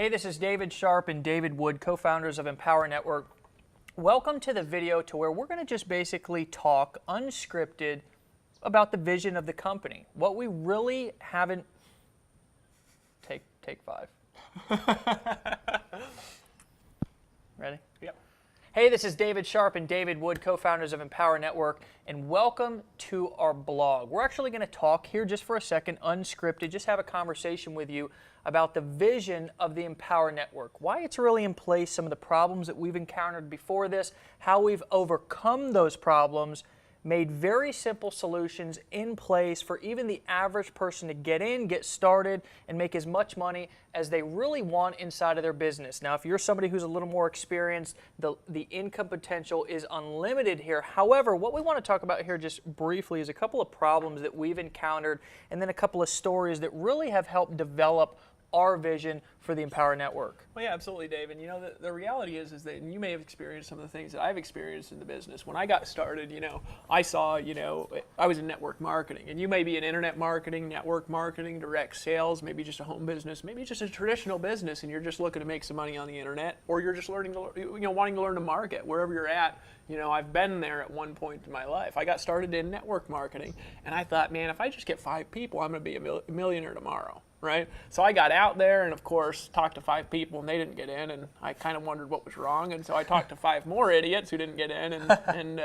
Hey, this is David Sharp and David Wood, co-founders of Empower Network. Welcome to the video to where we're going to just basically talk unscripted about the vision of the company. What we really haven't... Take five. Ready? Yep. Hey, this is David Sharp and David Wood, co-founders of Empower Network, and welcome to our blog. We're actually going to talk here just for a second, unscripted, just have a conversation with you about the vision of the Empower Network, why it's really in place, some of the problems that we've encountered before this, how we've overcome those problems, made very simple solutions in place for even the average person to get in, get started, and make as much money as they really want inside of their business. Now, if you're somebody who's a little more experienced, the income potential is unlimited here. However, what we want to talk about here just briefly is a couple of problems that we've encountered and then a couple of stories that really have helped develop our vision for the Empower Network. Well, yeah, absolutely, Dave. And you know, the reality is that and you may have experienced some of the things that I've experienced in the business. When I got started, I saw, I was in network marketing, and you may be in internet marketing, network marketing, direct sales, maybe just a home business, maybe just a traditional business, and you're just looking to make some money on the internet, or you're just learning to, wanting to learn to market wherever you're at. I've been there at one point in my life. I got started in network marketing, and I thought, man, if I just get 5 people, I'm going to be a millionaire tomorrow. Right? So I got out there and, of course, talked to 5 people, and they didn't get in, and I kind of wondered what was wrong. And so I talked to 5 more idiots who didn't get in, and then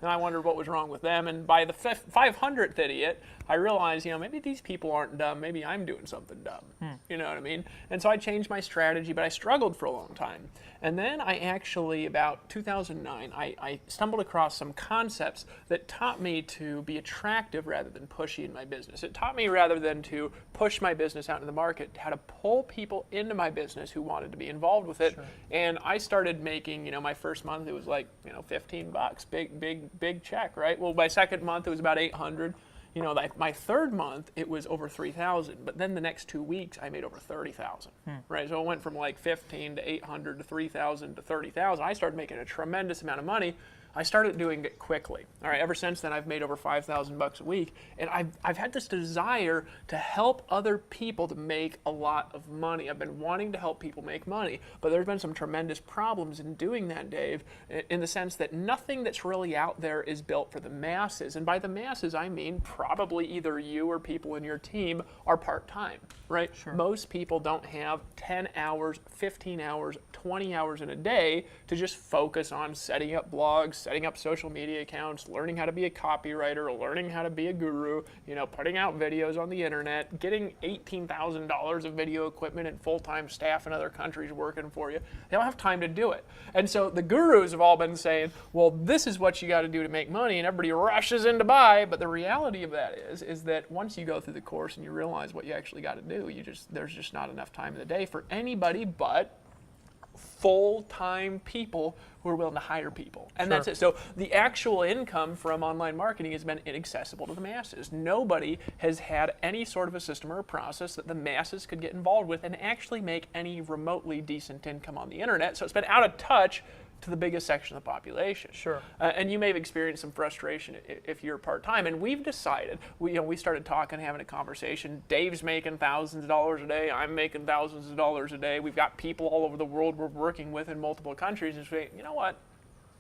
I wondered what was wrong with them. And by the 500th idiot, I realized, maybe these people aren't dumb. Maybe I'm doing something dumb. You know what I mean? And so I changed my strategy, but I struggled for a long time. And then I actually, about 2009, I stumbled across some concepts that taught me to be attractive rather than pushy in my business. It taught me, rather than to push my business out in the market, how to pull people into my business who wanted to be involved with it. Sure. And I started making, my first month, it was like, $15, big check, right? Well, my second month, it was about 800. My third month, it was over 3,000, but then the next 2 weeks, I made over 30,000, right? So it went from like 15 to 800 to 3,000 to 30,000. I started making a tremendous amount of money. I started doing it quickly. All right, ever since then, I've made over $5,000 a week, and I've had this desire to help other people to make a lot of money. I've been wanting to help people make money, but there's been some tremendous problems in doing that, Dave, in the sense that nothing that's really out there is built for the masses. And by the masses, I mean probably either you or people in your team are part-time, right? Sure. Most people don't have 10 hours, 15 hours, 20 hours in a day to just focus on setting up blogs, setting up social media accounts, learning how to be a copywriter, learning how to be a guru, putting out videos on the internet, getting $18,000 of video equipment and full-time staff in other countries working for you. They don't have time to do it. And so the gurus have all been saying, well, this is what you got to do to make money, and everybody rushes in to buy. But the reality of that is that once you go through the course and you realize what you actually got to do, there's just not enough time in the day for anybody but full-time people who are willing to hire people. And Sure. That's it. So the actual income from online marketing has been inaccessible to the masses. Nobody has had any sort of a system or a process that the masses could get involved with and actually make any remotely decent income on the internet. So it's been out of touch to the biggest section of the population. Sure. And you may have experienced some frustration if you're part-time. And we've decided, we started talking, having a conversation. Dave's making thousands of dollars a day. I'm making thousands of dollars a day. We've got people all over the world we're working with in multiple countries. And say, you know what?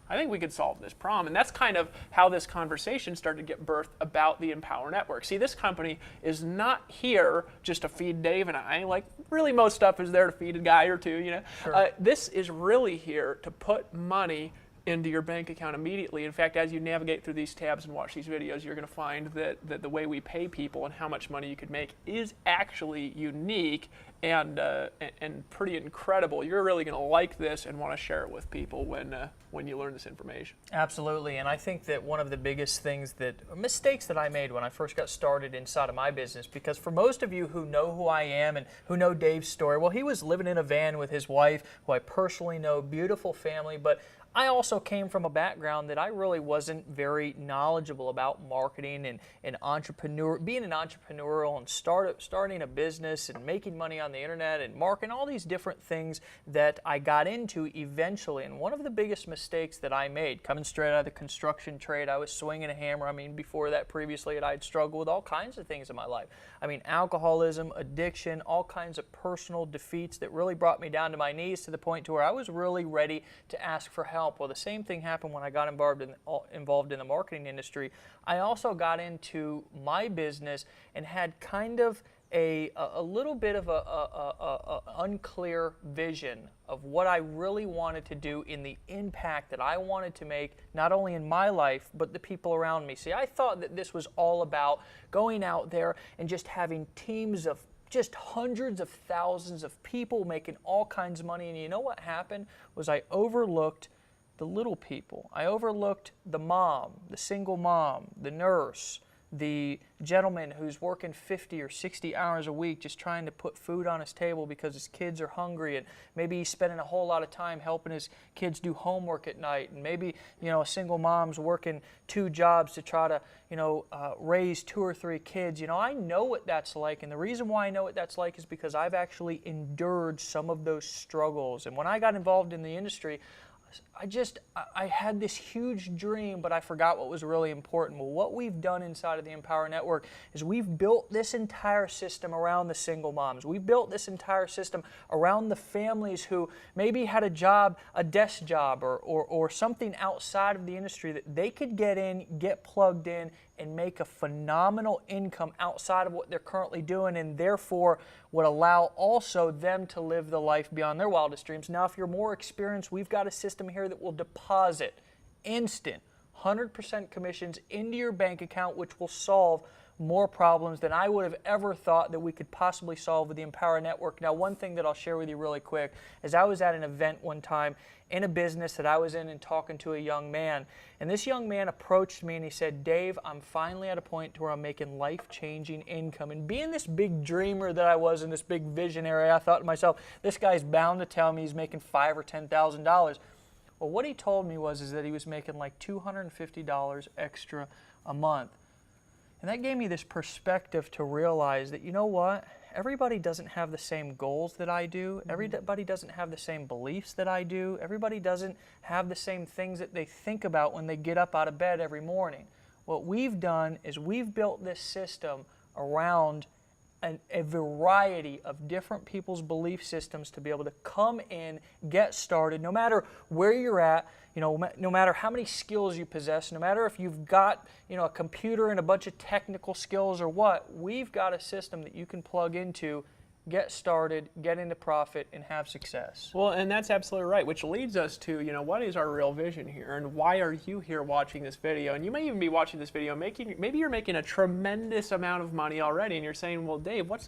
I think we could solve this problem. And that's kind of how this conversation started to get birthed about the Empower Network. See, this company is not here just to feed Dave and I. Like, really, most stuff is there to feed a guy or two, Sure. This is really here to put money into your bank account immediately. In fact, as you navigate through these tabs and watch these videos, you're going to find that the way we pay people and how much money you could make is actually unique and pretty incredible. You're really going to like this and want to share it with people when you learn this information. Absolutely, and I think that one of the biggest things mistakes that I made when I first got started inside of my business, because for most of you who know who I am and who know Dave's story, well, he was living in a van with his wife, who I personally know, beautiful family, but I also came from a background that I really wasn't very knowledgeable about marketing and being an entrepreneurial and starting a business and making money on the internet and marketing, all these different things that I got into eventually. And one of the biggest mistakes that I made, coming straight out of the construction trade, I was swinging a hammer. I mean, before that, previously, I'd struggled with all kinds of things in my life. I mean, alcoholism, addiction, all kinds of personal defeats that really brought me down to my knees to the point to where I was really ready to ask for help. Well, the same thing happened when I got involved in the marketing industry. I also got into my business and had kind of a little bit of a unclear vision of what I really wanted to do in the impact that I wanted to make, not only in my life, but the people around me. See, I thought that this was all about going out there and just having teams of just hundreds of thousands of people making all kinds of money. And you know what happened was I overlooked the little people. I overlooked the mom, the single mom, the nurse, the gentleman who's working 50 or 60 hours a week just trying to put food on his table because his kids are hungry, and maybe he's spending a whole lot of time helping his kids do homework at night, and maybe, you know, a single mom's working 2 jobs to try to, you know, raise 2 or 3 kids. You know, I know what that's like, and the reason why I know what that's like is because I've actually endured some of those struggles. And when I got involved in the industry, I had this huge dream, but I forgot what was really important. Well, what we've done inside of the Empower Network is we've built this entire system around the single moms. We've built this entire system around the families who maybe had a job, a desk job, or something outside of the industry that they could get in, get plugged in, and make a phenomenal income outside of what they're currently doing, and therefore would allow also them to live the life beyond their wildest dreams. Now, if you're more experienced, we've got a system here that will deposit instant 100% commissions into your bank account, which will solve more problems than I would have ever thought that we could possibly solve with the Empower Network. Now, one thing that I'll share with you really quick is I was at an event one time in a business that I was in and talking to a young man. And this young man approached me and he said, "Dave, I'm finally at a point to where I'm making life-changing income." And being this big dreamer that I was and this big visionary, I thought to myself, this guy's bound to tell me he's making $5,000 or $10,000. Well, what he told me is that he was making like $250 extra a month. And that gave me this perspective to realize that, you know what? Everybody doesn't have the same goals that I do. Everybody doesn't have the same beliefs that I do. Everybody doesn't have the same things that they think about when they get up out of bed every morning. What we've done is we've built this system around a variety of different people's belief systems to be able to come in, get started, no matter where you're at, you know, no matter how many skills you possess, no matter if you've got, you know, a computer and a bunch of technical skills or what, we've got a system that you can plug into, get started, get into profit, and have success. Well, and that's absolutely right, which leads us to, you know, what is our real vision here, and why are you here watching this video? And you may even be watching this video maybe you're making a tremendous amount of money already, and you're saying, well, Dave, what's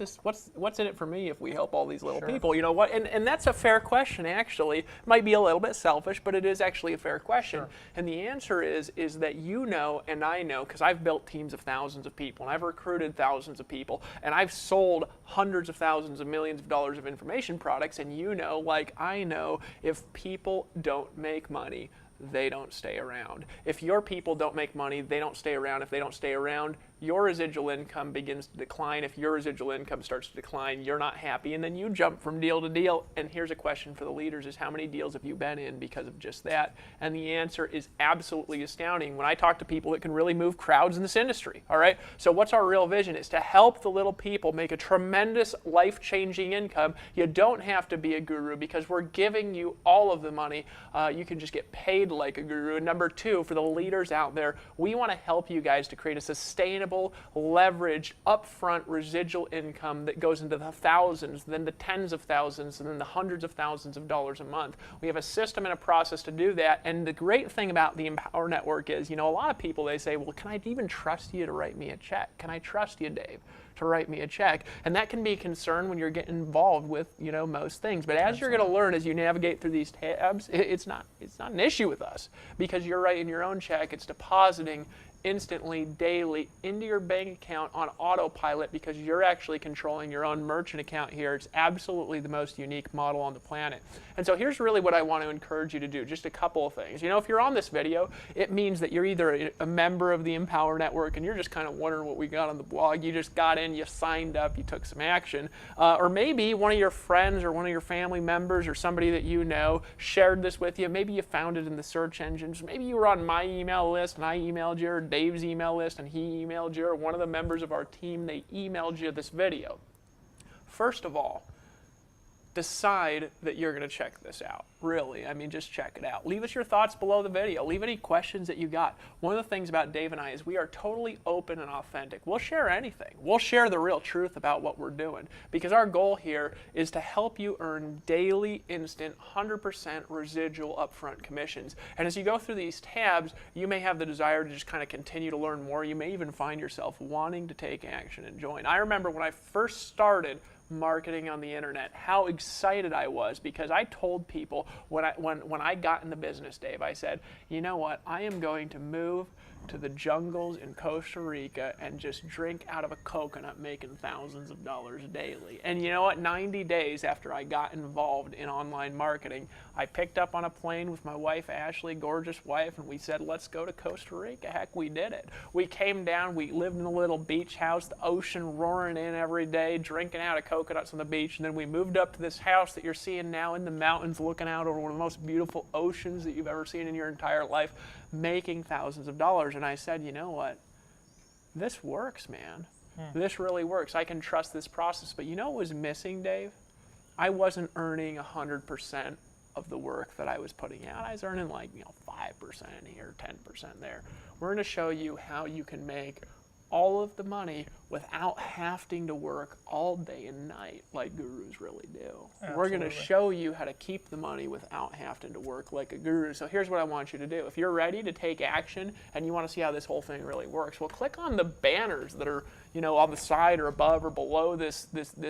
in it for me if we help all these little people? You know what? And that's a fair question, actually. It might be a little bit selfish, but it is actually a fair question. Sure. And the answer is that you know, and I know, because I've built teams of thousands of people, and I've recruited thousands of people, and I've sold hundreds of thousands of millions of dollars of information products, and you know, like I know, if people don't make money, they don't stay around. If your people don't make money, they don't stay around. If they don't stay around, your residual income begins to decline. If your residual income starts to decline, you're not happy, and then you jump from deal to deal. And here's a question for the leaders is, how many deals have you been in because of just that? And the answer is absolutely astounding when I talk to people that can really move crowds in this industry, all right? So what's our real vision? Is to help the little people make a tremendous life-changing income. You don't have to be a guru because we're giving you all of the money. You can just get paid like a guru. And number 2, for the leaders out there, we want to help you guys to create a sustainable, leveraged, upfront residual income that goes into the thousands, then the tens of thousands, and then the hundreds of thousands of dollars a month. We have a system and a process to do that. And the great thing about the Empower Network is, you know, a lot of people, they say, well, can I even trust you to write me a check? Can I trust you, Dave, to write me a check? And that can be a concern when you're getting involved with, you know, most things. But as you're going to learn, as you navigate through these tabs, it's not an issue with us, because you're writing your own check, it's depositing instantly, daily, into your bank account on autopilot because you're actually controlling your own merchant account here. It's absolutely the most unique model on the planet. And so here's really what I want to encourage you to do, just a couple of things. You know, if you're on this video, it means that you're either a member of the Empower Network and you're just kind of wondering what we got on the blog. You just got in, you signed up, you took some action. Or maybe one of your friends or one of your family members or somebody that you know shared this with you. Maybe you found it in the search engines. Maybe you were on my email list and I emailed you, or Dave's email list and he emailed you, or one of the members of our team, they emailed you this video. First of all, decide that you're going to check this out. Really, I mean, just check it out. Leave us your thoughts below the video. Leave any questions that you got. One of the things about Dave and I is we are totally open and authentic. We'll share anything. We'll share the real truth about what we're doing, because our goal here is to help you earn daily, instant, 100% residual upfront commissions. And as you go through these tabs, you may have the desire to just kind of continue to learn more. You may even find yourself wanting to take action and join. I remember when I first started marketing on the internet, how excited I was, because I told people when I got in the business, Dave, I said, you know what, I am going to move to the jungles in Costa Rica and just drink out of a coconut, making thousands of dollars daily. And you know what, 90 days after I got involved in online marketing, I picked up on a plane with my wife, Ashley, gorgeous wife, and we said, let's go to Costa Rica. Heck, we did it. We came down, we lived in a little beach house, the ocean roaring in every day, drinking out of coconuts on the beach, and then we moved up to this house that you're seeing now in the mountains, looking out over one of the most beautiful oceans that you've ever seen in your entire life, making thousands of dollars. And I said, you know what? This works, man. This really works. I can trust this process. But you know what was missing, Dave? I wasn't earning 100% of the work that I was putting out. I was earning like, 5% here, 10% there. We're going to show you how you can make all of the money without having to work all day and night like gurus really do. Absolutely. We're going to show you how to keep the money without having to work like a guru. So here's what I want you to do. If you're ready to take action and you want to see how this whole thing really works, well, click on the banners that are on the side or above or below this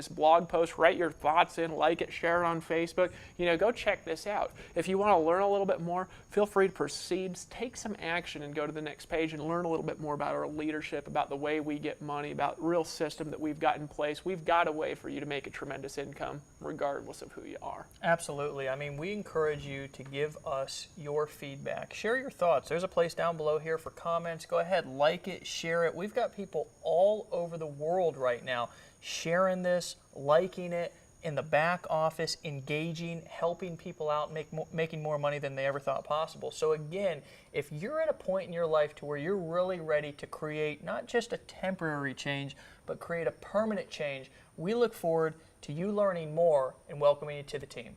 blog post. Write your thoughts in, like it, share it on Facebook. Go check this out. If you want to learn a little bit more, feel free to proceed. Take some action and go to the next page and learn a little bit more about our leadership, about the way we get money, about real system that we've got in place. We've got a way for you to make a tremendous income regardless of who you are. Absolutely. I mean, we encourage you to give us your feedback. Share your thoughts. There's a place down below here for comments. Go ahead, like it, share it. We've got people all over the world right now sharing this, liking it, in the back office, engaging, helping people out, making more money than they ever thought possible. So again, if you're at a point in your life to where you're really ready to create not just a temporary change, but create a permanent change, we look forward to you learning more and welcoming you to the team.